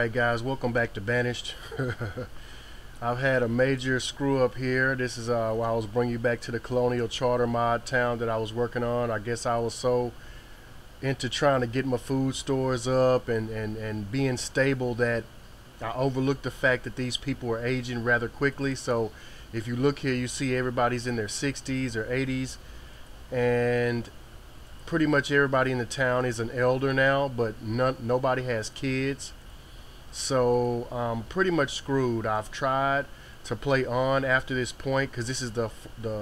Alright guys, welcome back to Banished. I've had a major screw up here. This is while I was bringing you back to the Colonial charter mod town that I was working on. I guess I was so into trying to get my food stores up and being stable that I overlooked the fact that these people were aging rather quickly. So if you look here, you see everybody's in their 60s or 80s, and pretty much everybody in the town is an elder now, but nobody has kids. So I'm pretty much screwed. I've tried to play on after this point because this is the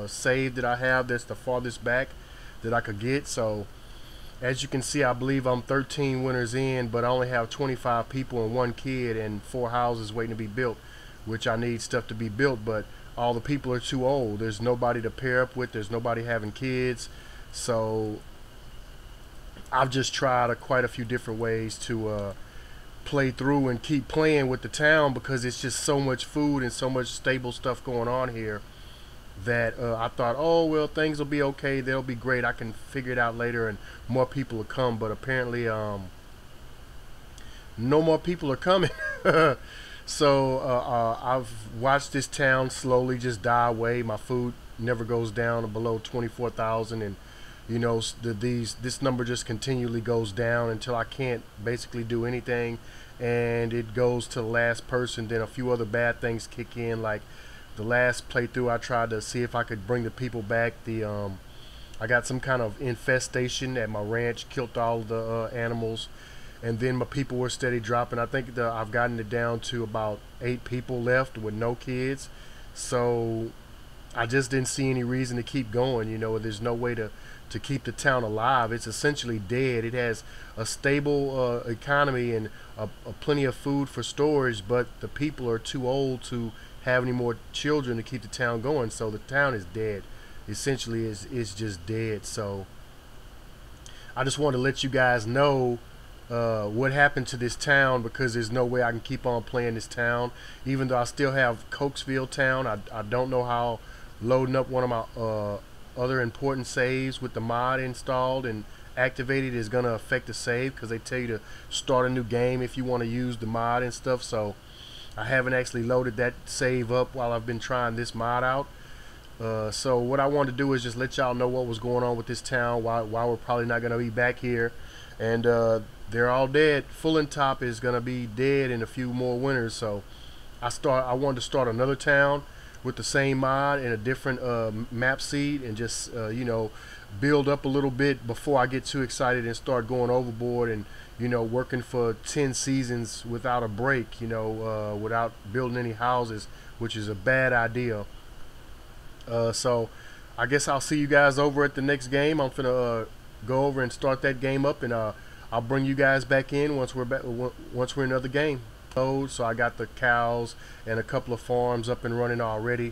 save that I have that's the farthest back that I could get. So as you can see, I believe I'm 13 winners in, but I only have 25 people and one kid and 4 houses waiting to be built, which I need stuff to be built, but all the people are too old. There's nobody to pair up with. There's nobody having kids. So I've just tried quite a few different ways to play through and keep playing with the town, because it's just so much food and so much stable stuff going on here that I thought, oh well, things will be okay, they'll be great, I can figure it out later and more people will come. But apparently no more people are coming. So I've watched this town slowly just die away. My food never goes down below 24,000, and you know, this number just continually goes down until I can't basically do anything, and it goes to the last person. Then a few other bad things kick in, like the last playthrough I tried to see if I could bring the people back. I got some kind of infestation at my ranch, killed all the animals, and then my people were steady dropping. I think I've gotten it down to about 8 people left with no kids. So I just didn't see any reason to keep going. You know, there's no way to keep the town alive. It's essentially dead. It has a stable economy and plenty of food for storage, but the people are too old to have any more children to keep the town going. So the town is dead. Essentially, it's just dead. So I just want to let you guys know what happened to this town, because there's no way I can keep on playing this town. Even though I still have Cokesville town, I don't know how loading up one of my other important saves with the mod installed and activated is going to affect the save, because they tell you to start a new game if you want to use the mod and stuff. So I haven't actually loaded that save up while I've been trying this mod out. So what I wanted to do is just let y'all know what was going on with this town, why we're probably not going to be back here. And they're all dead. Fulling Top is going to be dead in a few more winters. So I wanted to start another town with the same mod and a different map seed, and just you know, build up a little bit before I get too excited and start going overboard and, you know, working for 10 seasons without a break, you know, without building any houses, which is a bad idea. So I guess I'll see you guys over at the next game. I'm finna go over and start that game up, and I'll bring you guys back in once we're in another game. So I got the cows and a couple of farms up and running already.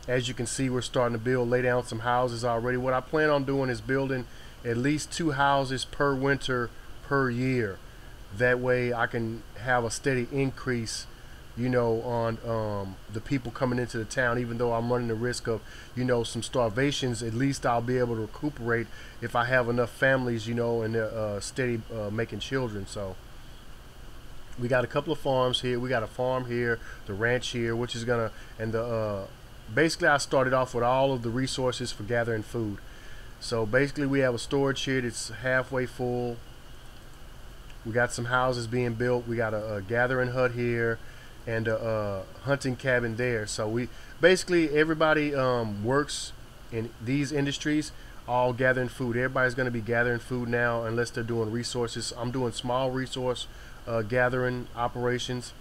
As you can see, we're starting to lay down some houses already. What I plan on doing is building at least 2 houses per winter per year. That way I can have a steady increase, you know, on the people coming into the town. Even though I'm running the risk of, you know, some starvations, at least I'll be able to recuperate if I have enough families, you know, and they're steady making children. So we got a couple of farms here. We got a farm here, the ranch here, which is gonna, and basically I started off with all of the resources for gathering food. So basically we have a storage here that's halfway full. We got some houses being built. We got a gathering hut here and a hunting cabin there. So we basically, everybody works in these industries, all gathering food. Everybody's going to be gathering food now, unless they're doing resources. I'm doing small resource gathering operations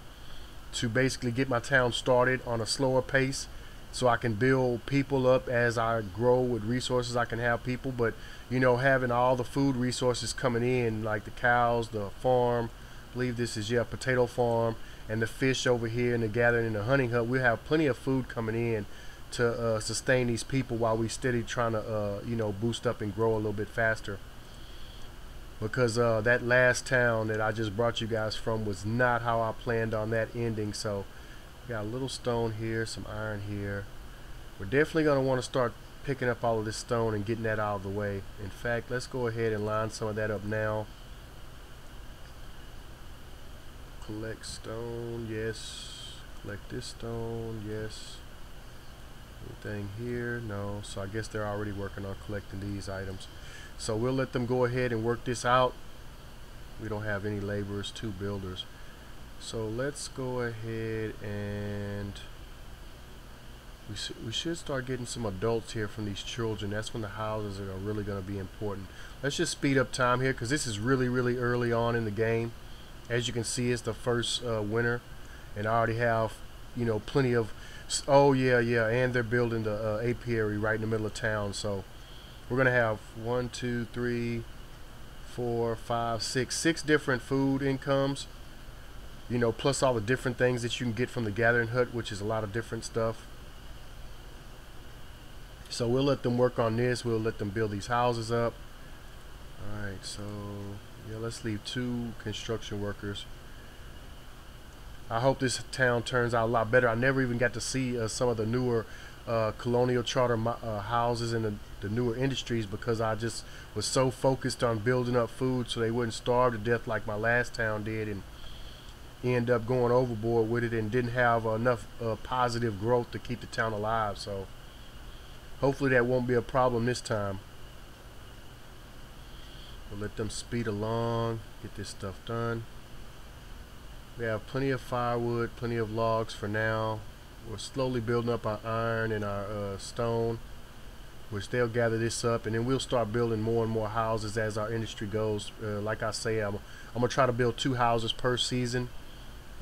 to basically get my town started on a slower pace, so I can build people up as I grow with resources. I can have people, but you know, having all the food resources coming in, like the cows, the farm, I believe this is, yeah, potato farm, and the fish over here, and the gathering in the hunting hut, we have plenty of food coming in to sustain these people while we steady trying to you know, boost up and grow a little bit faster. Because that last town that I just brought you guys from was not how I planned on that ending. So got a little stone here, some iron here. We're definitely going to want to start picking up all of this stone and getting that out of the way. In fact, let's go ahead and line some of that up now. collect stone, yes. Collect this stone, yes. Anything here? No. So I guess they're already working on collecting these items. So we'll let them go ahead and work this out. We don't have any laborers, 2 builders. So let's go ahead and we should start getting some adults here from these children. That's when the houses are really going to be important. Let's just speed up time here because this is really early on in the game. As you can see, it's the first winter, and I already have, you know, plenty of. Oh yeah, and they're building the apiary right in the middle of town. So we're gonna have 1, 2, 3, 4, 5, 6 different food incomes. You know, plus all the different things that you can get from the gathering hut, which is a lot of different stuff. So we'll let them work on this. We'll let them build these houses up. Alright, so yeah, let's leave 2 construction workers. I hope this town turns out a lot better. I never even got to see some of the newer colonial charter houses and the newer industries because I just was so focused on building up food so they wouldn't starve to death like my last town did, and end up going overboard with it and didn't have enough positive growth to keep the town alive. So hopefully that won't be a problem this time. We'll let them speed along, get this stuff done. We have plenty of firewood, plenty of logs for now. We're slowly building up our iron and our stone, which they'll gather this up, and then we'll start building more and more houses as our industry goes. Like I say, I'm gonna try to build 2 houses per season.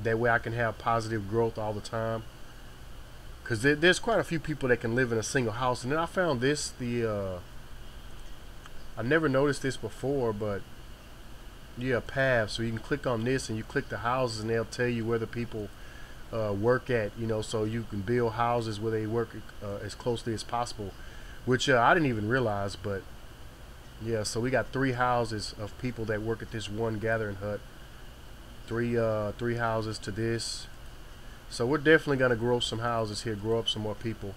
That way I can have positive growth all the time. Because there's quite a few people that can live in a single house. And then I found this, I never noticed this before, but yeah, paths. So you can click on this and you click the houses and they'll tell you where the people work at, you know, so you can build houses where they work as closely as possible, which I didn't even realize. But yeah, so we got 3 houses of people that work at this one gathering hut. 3 houses to this. So we're definitely gonna grow some houses here, grow up some more people.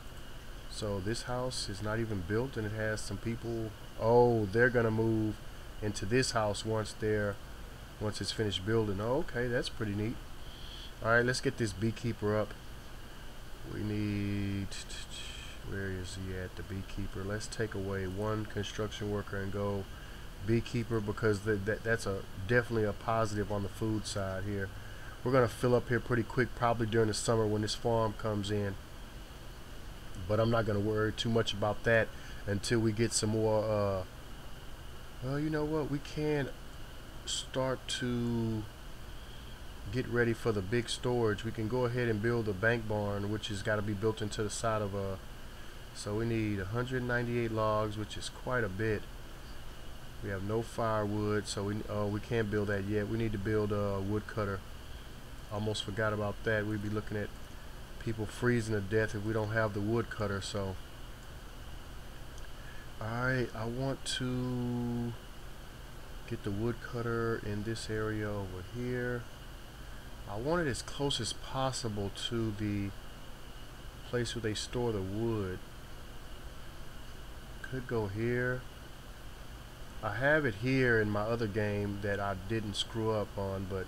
So this house is not even built and it has some people. Oh, they're gonna move into this house once it's finished building. Oh, okay, that's pretty neat. Alright, let's get this beekeeper up. We need, where is he at, the beekeeper? Let's take away 1 construction worker and go beekeeper, because that's definitely a positive on the food side here. We're gonna fill up here pretty quick, probably during the summer when this farm comes in, but I'm not gonna worry too much about that until we get some more well, you know what, we can start to get ready for the big storage. We can go ahead and build a bank barn, which has got to be built into the side of so we need 198 logs, which is quite a bit. We have no firewood, so we can't build that yet. We need to build a wood cutter. Almost forgot about that. We'd be looking at people freezing to death if we don't have the wood cutter. So alright, I want to get the wood cutter in this area over here. I want it as close as possible to the place where they store the wood. Could go here. I have it here in my other game that I didn't screw up on, but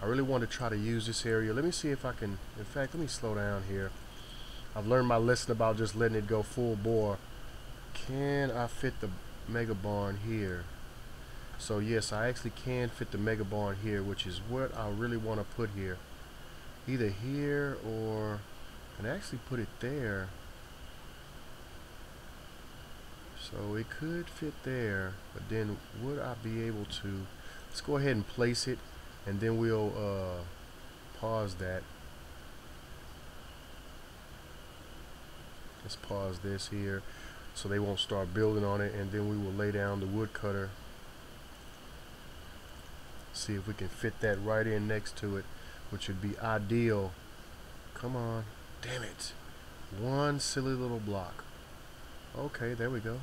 I really want to try to use this area. Let me see if I can, in fact, let me slow down here. I've learned my lesson about just letting it go full bore. Can I fit the mega barn here? So yes, I actually can fit the mega barn here, which is what I really want to put here. Either here or I can actually put it there. So it could fit there, but then would I be able to? Let's go ahead and place it, and then we'll pause that. Let's pause this here so they won't start building on it, and then we will lay down the wood cutter. See if we can fit that right in next to it, which would be ideal. Come on, damn it, one silly little block. Okay, there we go.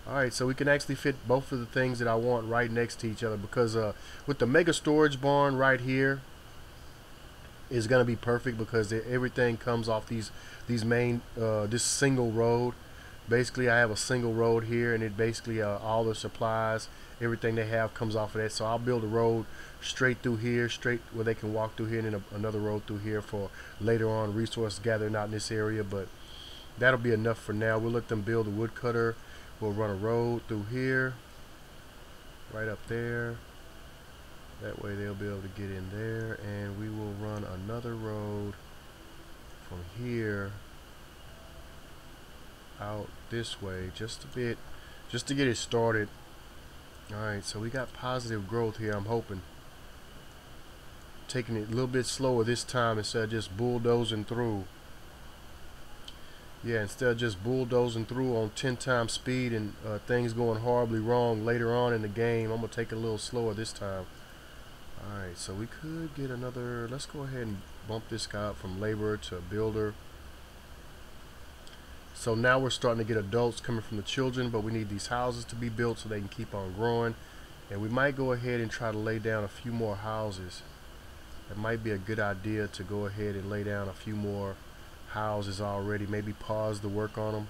Alright, so we can actually fit both of the things that I want right next to each other, because with the mega storage barn right here is going to be perfect, because everything comes off these main this single road. Basically, I have a single road here, and it basically all the supplies, everything they have comes off of that. So I'll build a road straight through here, straight where they can walk through here, and then another road through here for later on resource gathering out in this area. But that'll be enough for now. We'll let them build a woodcutter. We'll run a road through here, right up there. That way they'll be able to get in there, and we will run another road from here out this way just a bit, just to get it started. Alright, so we got positive growth here. I'm hoping taking it a little bit slower this time instead of just bulldozing through. Yeah, instead of just bulldozing through on 10 times speed and things going horribly wrong later on in the game, I'm gonna take it a little slower this time. Alright, so we could get another, let's go ahead and bump this guy up from laborer to builder. So now we're starting to get adults coming from the children, but we need these houses to be built so they can keep on growing. And we might go ahead and try to lay down a few more houses. It might be a good idea to go ahead and lay down a few more houses already. Maybe pause the work on them.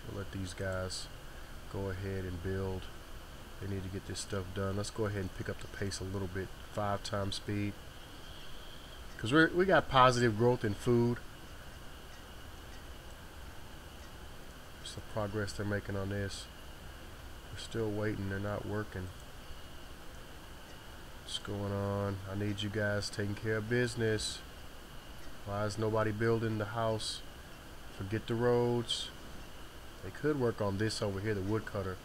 We'll let these guys go ahead and build. They need to get this stuff done. Let's go ahead and pick up the pace a little bit, 5 times speed, because we got positive growth in food. It's the progress they're making on this. We're still waiting. They're not working. What's going on? I need you guys taking care of business. Why is nobody building the house? Forget the roads. They could work on this over here, the woodcutter.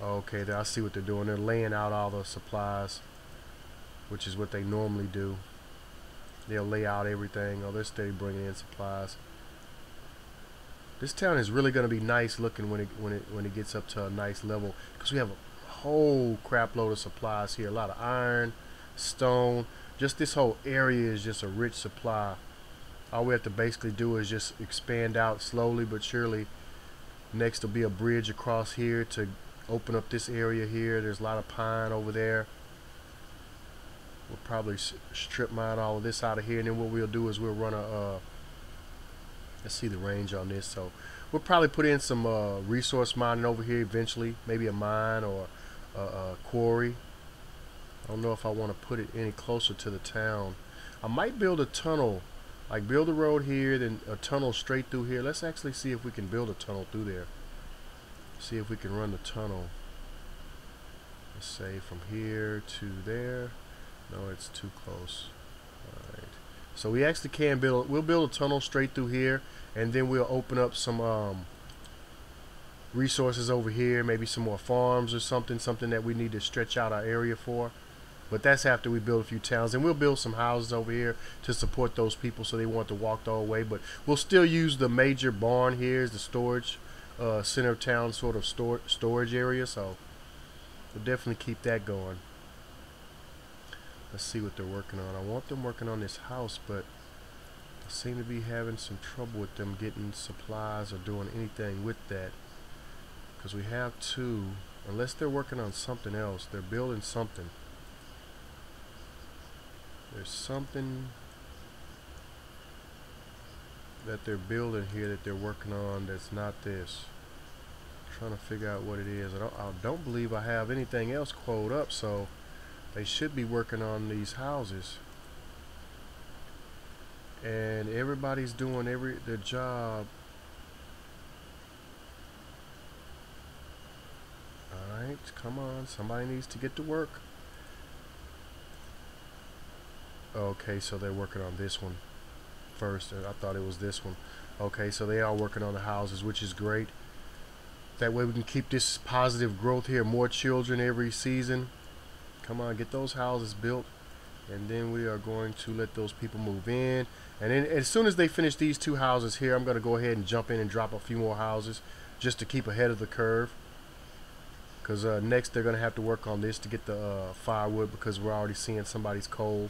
Okay, I see what they're doing. They're laying out all the supplies, which is what they normally do. They'll lay out everything. Oh, they're steady bringing in supplies. This town is really going to be nice looking when it gets up to a nice level, because we have a whole crap load of supplies here. A lot of iron, stone. Just this whole area is just a rich supply. All we have to basically do is just expand out slowly but surely. Next will be a bridge across here to open up this area here. There's a lot of pine over there. We'll probably strip mine all of this out of here, and then what we'll do is we'll run a let's see the range on this. So we'll probably put in some resource mining over here eventually, maybe a mine or a quarry. I don't know if I want to put it any closer to the town. I might build a tunnel, like build a road here, then a tunnel straight through here. Let's actually see if we can build a tunnel through there. See if we can run the tunnel. Let's say from here to there. No, it's too close. Alright. So we actually can build, we'll build a tunnel straight through here, and then we'll open up some resources over here, maybe some more farms or something that we need to stretch out our area for. But that's after we build a few towns, and we'll build some houses over here to support those people so they want to walk the whole way. But we'll still use the major barn here as the storage center of town sort of storage area, so we'll definitely keep that going. Let's see what they're working on. I want them working on this house, but I seem to be having some trouble with them getting supplies or doing anything with that, because we have two, unless they're working on something else. They're building something. There's something that they're building here that they're working on that's not this. I'm trying to figure out what it is. I don't believe I have anything else queued up, so they should be working on these houses. And everybody's doing their job. Alright, come on. Somebody needs to get to work. Okay, so they're working on this one first. I thought it was this one. Okay, so they are working on the houses, which is great. That way we can keep this positive growth here. More children every season. Come on, get those houses built. And then we are going to let those people move in. And then as soon as they finish these two houses here, I'm going to go ahead and jump in and drop a few more houses just to keep ahead of the curve. Because next they're going to have to work on this to get the firewood, because we're already seeing somebody's cold.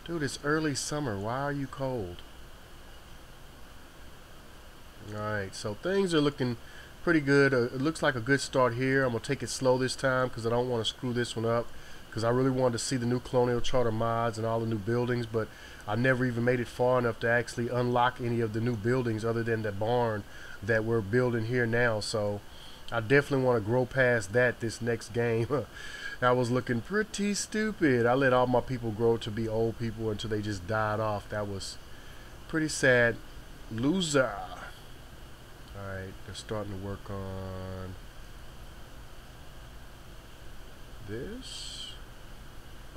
Dude, it's early summer. Why are you cold? Alright, so things are looking pretty good. It looks like a good start here. I'm going to take it slow this time because I don't want to screw this one up, because I really wanted to see the new Colonial Charter mods and all the new buildings, but I never even made it far enough to actually unlock any of the new buildings other than the barn that we're building here now. So I definitely want to grow past that this next game. I was looking pretty stupid. I let all my people grow to be old people until they just died off. That was pretty sad. Loser. Alright, they're starting to work on this.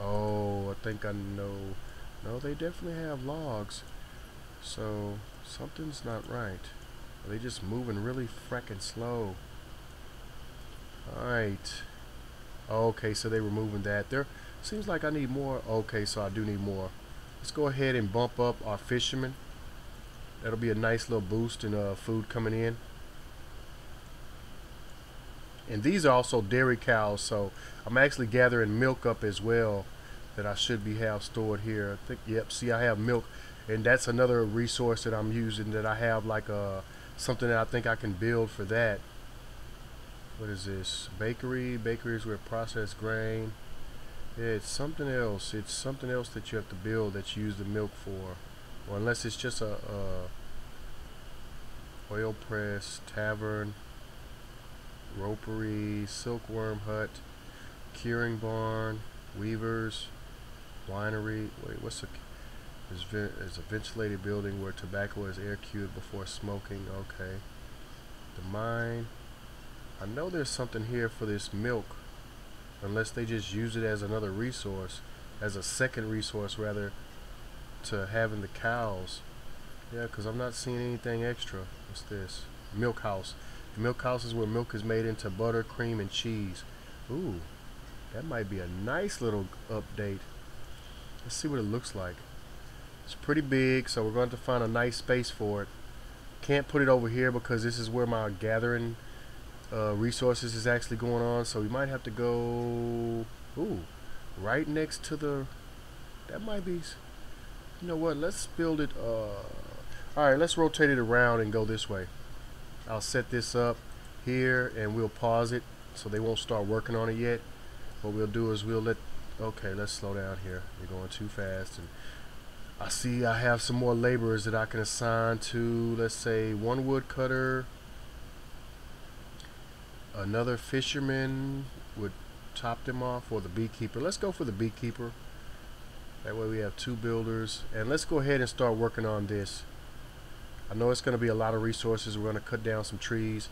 Oh, I think I know. No, they definitely have logs. So something's not right. Are they just moving really fracking slow? Alright. Okay, so they were moving that. There seems like I need more. Okay, so I do need more. Let's go ahead and bump up our fishermen. That'll be a nice little boost in food coming in. And these are also dairy cows, so I'm actually gathering milk up as well that I should have stored here. I think, yep, see, I have milk, and that's another resource that I'm using, that I have like something that I think I can build for that. What is this? Bakery. Bakery is where processed grain. Yeah, it's something else. It's something else that you have to build that you use the milk for. Or unless it's just a oil press, tavern, ropery, silkworm hut, curing barn, weavers, winery. Wait, what's there's a ventilated building where tobacco is air cured before smoking. Okay. The mine. I know there's something here for this milk, unless they just use it as another resource, as a second resource rather, to having the cows. Yeah, because I'm not seeing anything extra. What's this? Milk house. The milk house is where milk is made into butter, cream, and cheese. Ooh, that might be a nice little update. Let's see what it looks like. It's pretty big, so we're going to find a nice space for it. Can't put it over here because this is where my gathering resources is actually going on, so we might have to go right next to the, that might be, you know what, let's build it alright, let's rotate it around and go this way. I'll set this up here and we'll pause it so they won't start working on it yet. What we'll do is we'll okay, let's slow down here, you're going too fast. And I see I have some more laborers that I can assign to, let's say, one woodcutter. Another fisherman would top them off, or the beekeeper. Let's go for the beekeeper. That way we have two builders. And let's go ahead and start working on this. I know it's going to be a lot of resources. We're going to cut down some trees.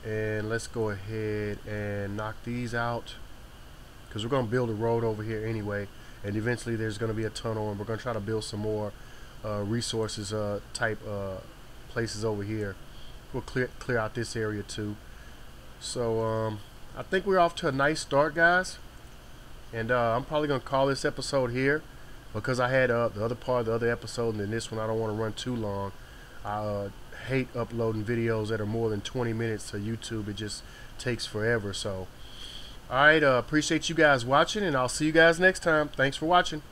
And let's go ahead and knock these out, because we're going to build a road over here anyway. And eventually there's going to be a tunnel, and we're going to try to build some more resources type places over here. We'll clear out this area too. So I think we're off to a nice start, guys. And I'm probably going to call this episode here, because I had the other part of the other episode, and then this one I don't want to run too long. I hate uploading videos that are more than 20 minutes to YouTube. It just takes forever. So alright, appreciate you guys watching, and I'll see you guys next time. Thanks for watching.